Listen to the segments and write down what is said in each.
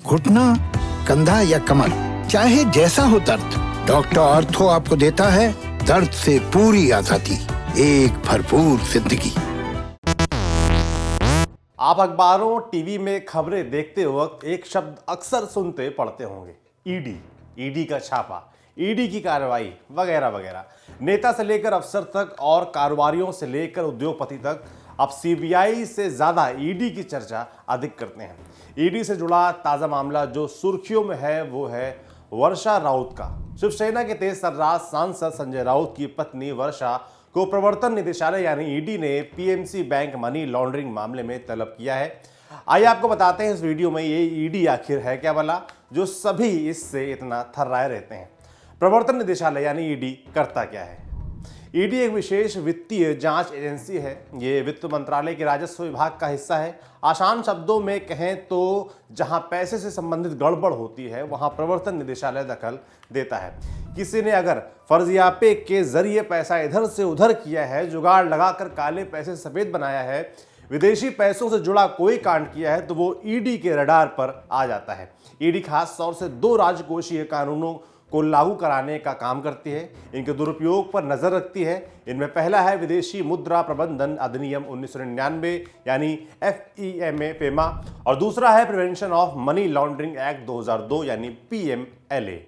घुटना, कंधा या कमर, चाहे जैसा हो दर्द, डॉक्टर ऑर्थो आपको देता है दर्द से पूरी आजादी, एक भरपूर जिंदगी। आप अखबारों टीवी में खबरें देखते वक्त एक शब्द अक्सर सुनते पढ़ते होंगे, ईडी का छापा, ईडी की कार्रवाई वगैरह वगैरह। नेता से लेकर अफसर तक और कारोबारियों से लेकर उद्योगपति तक अब सीबीआई से ज्यादा ईडी की चर्चा अधिक करते हैं। ईडी से जुड़ा ताजा मामला जो सुर्खियों में है वो है वर्षा राउत का। शिवसेना के तेज तर्रार सांसद संजय राउत की पत्नी वर्षा को प्रवर्तन निदेशालय यानी ईडी ने पीएमसी बैंक मनी लॉन्ड्रिंग मामले में तलब किया है। आइए आपको बताते हैं इस वीडियो में ये ईडी आखिर है क्या भला, जो सभी इससे इतना थर्राए रहते हैं। प्रवर्तन निदेशालय यानी ईडी करता क्या है? ईडी एक विशेष वित्तीय जांच एजेंसी है। ये वित्त मंत्रालय के राजस्व विभाग का हिस्सा है। आसान शब्दों में कहें तो जहां पैसे से संबंधित गड़बड़ होती है वहां प्रवर्तन निदेशालय दखल देता है। किसी ने अगर फर्जियापे के जरिए पैसा इधर से उधर किया है, जुगाड़ लगाकर काले पैसे सफेद बनाया है, विदेशी पैसों से जुड़ा कोई कांड किया है तो वो ईडी के रडार पर आ जाता है। ईडी खास तौर से 2 राजकोषीय कानूनों को लागू कराने का काम करती है, इनके दुरुपयोग पर नजर रखती है। इनमें पहला है विदेशी मुद्रा प्रबंधन अधिनियम 1999 यानी FEMA फेमा, और दूसरा है prevention of money laundering act 2002 यानी PMLA।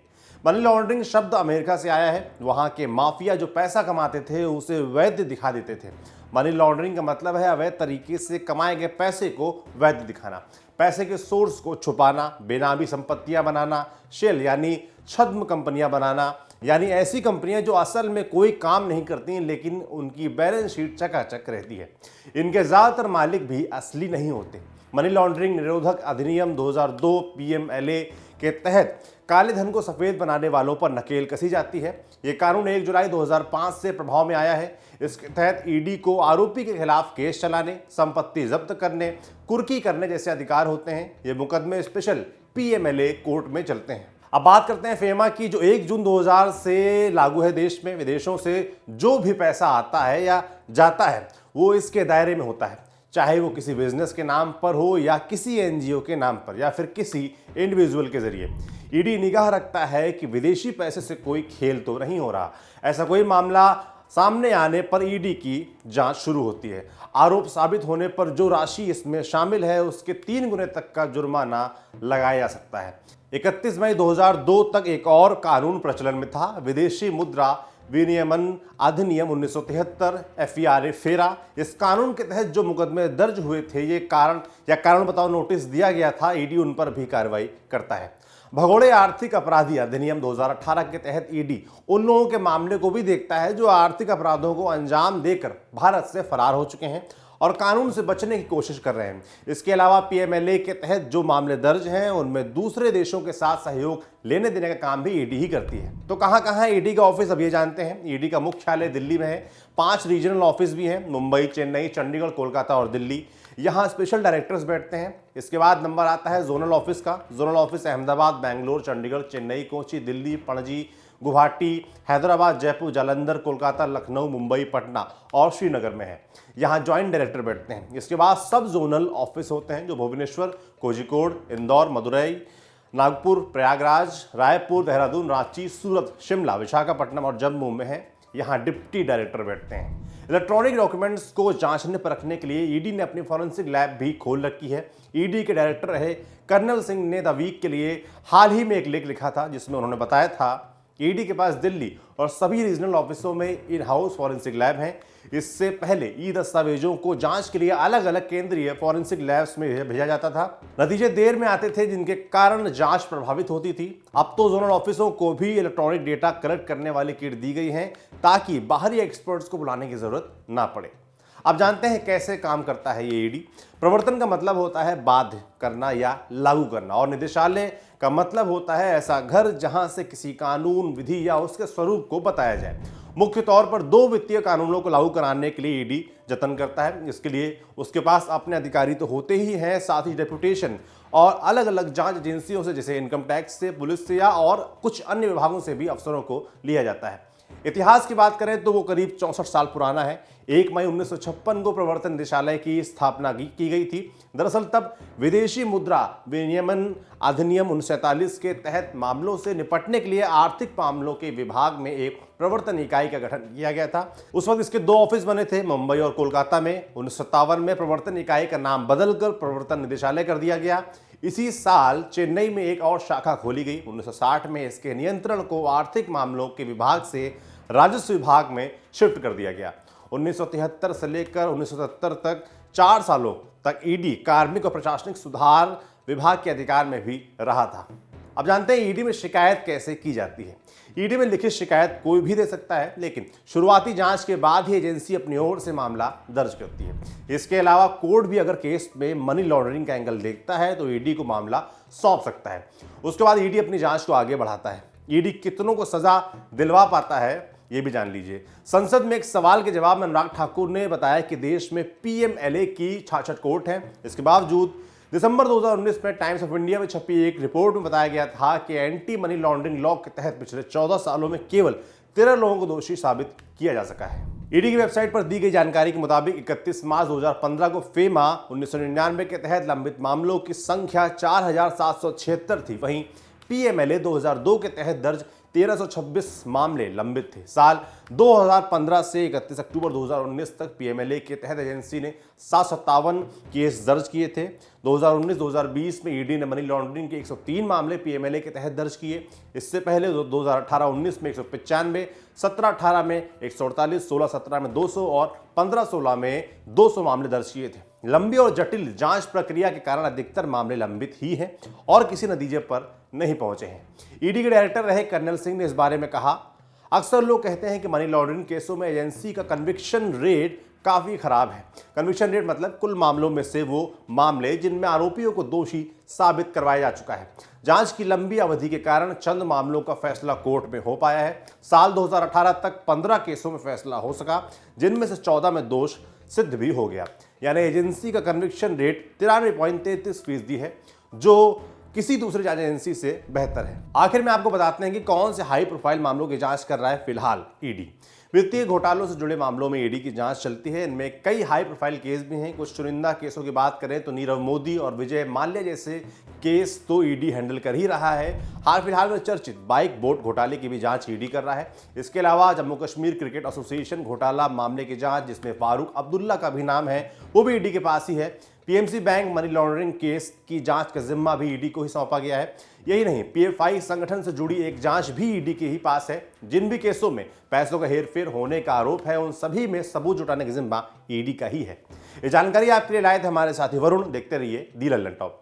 मनी लॉन्ड्रिंग शब्द अमेरिका से आया है। वहां के माफिया जो पैसा कमाते थे उसे वैध दिखा देते थे। मनी लॉन्ड्रिंग का मतलब है अवैध तरीके से कमाए गए पैसे को वैध दिखाना, पैसे के सोर्स को छुपाना, बेनामी संपत्तियां बनाना, शेल यानी छद्म कंपनियां बनाना, यानी ऐसी कंपनियां जो असल में कोई काम नहीं करती लेकिन उनकी बैलेंस शीट चकाचक रहती है। इनके ज्यादातर मालिक भी असली नहीं होते। मनी लॉन्ड्रिंग निरोधक अधिनियम 2002 PMLA के तहत काले धन को सफेद बनाने वालों पर नकेल कसी जाती है। ये कानून 1 जुलाई 2005 से प्रभाव में आया है। इसके तहत ईडी को आरोपी के खिलाफ केस चलाने, संपत्ति जब्त करने, कुर्की करने जैसे अधिकार होते हैं। ये मुकदमे स्पेशल PMLA कोर्ट में चलते हैं। अब बात करते हैं फेमा की, जो 1 जून 2000 से लागू है देश में। विदेशों से जो भी पैसा आता है या जाता है वो इसके दायरे में होता है, चाहे वो किसी बिजनेस के नाम पर हो या किसी NGO के नाम पर या फिर किसी इंडिविजुअल के जरिए। ईडी निगाह रखता है कि विदेशी पैसे से कोई खेल तो नहीं हो रहा। ऐसा कोई मामला सामने आने पर ईडी की जांच शुरू होती है। आरोप साबित होने पर जो राशि इसमें शामिल है उसके 3 गुने तक का जुर्माना लगाया जा सकता है। 31 मई 2002 तक एक और कानून प्रचलन में था, विदेशी मुद्रा विनियमन अधिनियम 1973 FERA फेरा। इस कानून के तहत जो मुकदमे दर्ज हुए थे, ये कारण बताओ नोटिस दिया गया था, ईडी उन पर भी कार्रवाई करता है। भगोड़े आर्थिक अपराधी अधिनियम 2018 के तहत ईडी उन लोगों के मामले को भी देखता है जो आर्थिक अपराधों को अंजाम देकर भारत से फरार हो चुके हैं और कानून से बचने की कोशिश कर रहे हैं। इसके अलावा PMLA के तहत जो मामले दर्ज हैं उनमें दूसरे देशों के साथ सहयोग लेने देने का काम भी ईडी ही करती है। तो कहां है ईडी का ऑफिस, अब ये जानते हैं। ईडी का मुख्यालय दिल्ली में है। 5 रीजनल ऑफिस भी हैं, मुंबई, चेन्नई, चंडीगढ़, कोलकाता और दिल्ली। यहाँ स्पेशल डायरेक्टर्स बैठते हैं। इसके बाद नंबर आता है जोनल ऑफिस का। जोनल ऑफिस अहमदाबाद, बेंगलोर, चंडीगढ़, चेन्नई, कोची, दिल्ली, पणजी, गुवाहाटी, हैदराबाद, जयपुर, जालंधर, कोलकाता, लखनऊ, मुंबई, पटना और श्रीनगर में है। यहाँ ज्वाइंट डायरेक्टर बैठते हैं। इसके बाद सब जोनल ऑफिस होते हैं जो भुवनेश्वर, कोझिकोड, इंदौर, मदुरई, नागपुर, प्रयागराज, रायपुर, देहरादून, रांची, सूरत, शिमला, विशाखापट्टनम और जम्मू में है। यहाँ डिप्टी डायरेक्टर बैठते हैं। इलेक्ट्रॉनिक डॉक्यूमेंट्स को जांचने परखने के लिए ईडी ने अपनी फॉरेंसिक लैब भी खोल रखी है। ईडी के डायरेक्टर रहे कर्नल सिंह ने द वीक के लिए हाल ही में एक लेख लिखा था जिसमें उन्होंने बताया था ईडी के पास दिल्ली और सभी रीजनल ऑफिसों में इन हाउस फॉरेंसिक लैब हैं। इससे पहले ई दस्तावेजों को जांच के लिए अलग अलग केंद्रीय फॉरेंसिक लैब्स में भेजा जाता था। नतीजे देर में आते थे जिनके कारण जांच प्रभावित होती थी। अब तो जोनल ऑफिसों को भी इलेक्ट्रॉनिक डेटा कलेक्ट करने वाली किट दी गई है ताकि बाहरी एक्सपर्ट्स को बुलाने की जरूरत ना पड़े। अब जानते हैं कैसे काम करता है ये ईडी। प्रवर्तन का मतलब होता है बाध्य करना या लागू करना, और निदेशालय का मतलब होता है ऐसा घर जहां से किसी कानून, विधि या उसके स्वरूप को बताया जाए। मुख्य तौर पर 2 वित्तीय कानूनों को लागू कराने के लिए ईडी जतन करता है। इसके लिए उसके पास अपने अधिकारी तो होते ही हैं, साथ ही डेपुटेशन और अलग अलग जांच एजेंसियों से जैसे इनकम टैक्स से, पुलिस से या और कुछ अन्य विभागों से भी अफसरों को लिया जाता है। इतिहास की बात करें तो वो करीब 64 साल पुराना है। 1 मई 1956 को प्रवर्तन निदेशालय की स्थापना की गई थी। दरअसल तब विदेशी मुद्रा विनियमन अधिनियम 1947 के तहत मामलों से निपटने के लिए आर्थिक मामलों के विभाग में एक प्रवर्तन इकाई का गठन किया गया था। उस वक्त इसके 2 ऑफिस बने थे, मुंबई और कोलकाता में। 1957 में प्रवर्तन इकाई का नाम बदलकर प्रवर्तन निदेशालय कर दिया गया। इसी साल चेन्नई में एक और शाखा खोली गई। 1960 में इसके नियंत्रण को आर्थिक मामलों के विभाग से राजस्व विभाग में शिफ्ट कर दिया गया। 1973 से लेकर 1970 तक 4 सालों तक ईडी कार्मिक और प्रशासनिक सुधार विभाग के अधिकार में भी रहा था। अब जानते हैं ईडी में शिकायत कैसे की जाती है। ईडी में लिखित शिकायत कोई भी दे सकता है, लेकिन शुरुआती जांच के बाद ही एजेंसी अपनी ओर से मामला दर्ज करती है। इसके अलावा कोर्ट भी अगर केस में मनी लॉन्ड्रिंग का एंगल देखता है तो ईडी को मामला सौंप सकता है। उसके बाद ईडी अपनी जांच को आगे बढ़ाता है। ईडी कितनों को सजा दिलवा पाता है ये भी जान लीजिए। संसद में एक सवाल के जवाब में अनुराग ठाकुर ने बताया कि देश में पीएमएलए की 66 कोर्ट हैं। इसके बावजूद दिसंबर 2019 में टाइम्स ऑफ इंडिया में छपी एक रिपोर्ट में बताया गया था कि एंटी मनी लॉन्ड्रिंग लॉ के तहत पिछले 14 सालों में केवल 13 लोगों को दोषी साबित किया जा सका है। ईडी की वेबसाइट पर दी गई जानकारी के मुताबिक 31 मार्च 2015 को फेमा 1999 के तहत लंबित मामलों की संख्या 4776 थी। वहीं पीएमएलए 2002 के तहत दर्ज 1326 मामले लंबित थे। साल 2015 से 31 अक्टूबर 2019 तक पीएमएलए के तहत एजेंसी ने 757 केस दर्ज किए थे। 2019-2020 में ईडी ने मनी लॉन्ड्रिंग के 103 मामले पीएमएलए के तहत दर्ज किए। इससे पहले 2018-19 में 195, 17-18 में 148, 16-17 में 200 और 15-16 में 200 मामले दर्ज किए थे। लंबी और जटिल जांच प्रक्रिया के कारण अधिकतर मामले लंबित ही हैं और किसी नतीजे पर नहीं पहुंचे हैं। ईडी के डायरेक्टर रहे कर्नल सिंह ने इस बारे में कहा, अक्सर लोग कहते हैं कि मनी लॉन्ड्रिंग केसों में एजेंसी का कन्विक्शन रेट काफी खराब है। कन्विक्शन रेट मतलब कुल मामलों में से वो मामले जिनमें आरोपियों को दोषी साबित करवाया जा चुका है। जांच की लंबी अवधि के कारण चंद मामलों का फैसला कोर्ट में हो पाया है। साल 2018 तक 15 केसों में फैसला हो सका, जिनमें से 14 में दोष सिद्ध भी हो गया। यानी एजेंसी का कन्विक्शन रेट 93.33% है, जो किसी दूसरी जांच एजेंसी से बेहतर है। आखिर में आपको बताते हैं कि कौन से हाई प्रोफाइल मामलों की जांच कर रहा है फिलहाल ईडी। वित्तीय घोटालों से जुड़े मामलों में ईडी की जांच चलती है। इनमें कई हाई प्रोफाइल केस भी हैं। कुछ चुनिंदा केसों की बात करें तो नीरव मोदी और विजय माल्या जैसे केस तो ईडी हैंडल कर ही रहा है। हाल फिलहाल में चर्चित बाइक बोट घोटाले की भी जांच ईडी कर रहा है। इसके अलावा जम्मू कश्मीर क्रिकेट एसोसिएशन घोटाला मामले की जांच, जिसमें फारूक अब्दुल्ला का भी नाम है, वो भी ईडी के पास ही है। PMC bank money laundering case की जांच का जिम्मा भी ईडी को ही सौंपा गया है। यही नहीं, पीएफआई संगठन से जुड़ी एक जांच भी ईडी के ही पास है। जिन भी केसों में पैसों का हेरफेर होने का आरोप है, उन सभी में सबूत जुटाने का जिम्मा ईडी का ही है। ये जानकारी आपके लिए लाए थे हमारे साथी वरुण। देखते रहिए दी लल्लन टॉप।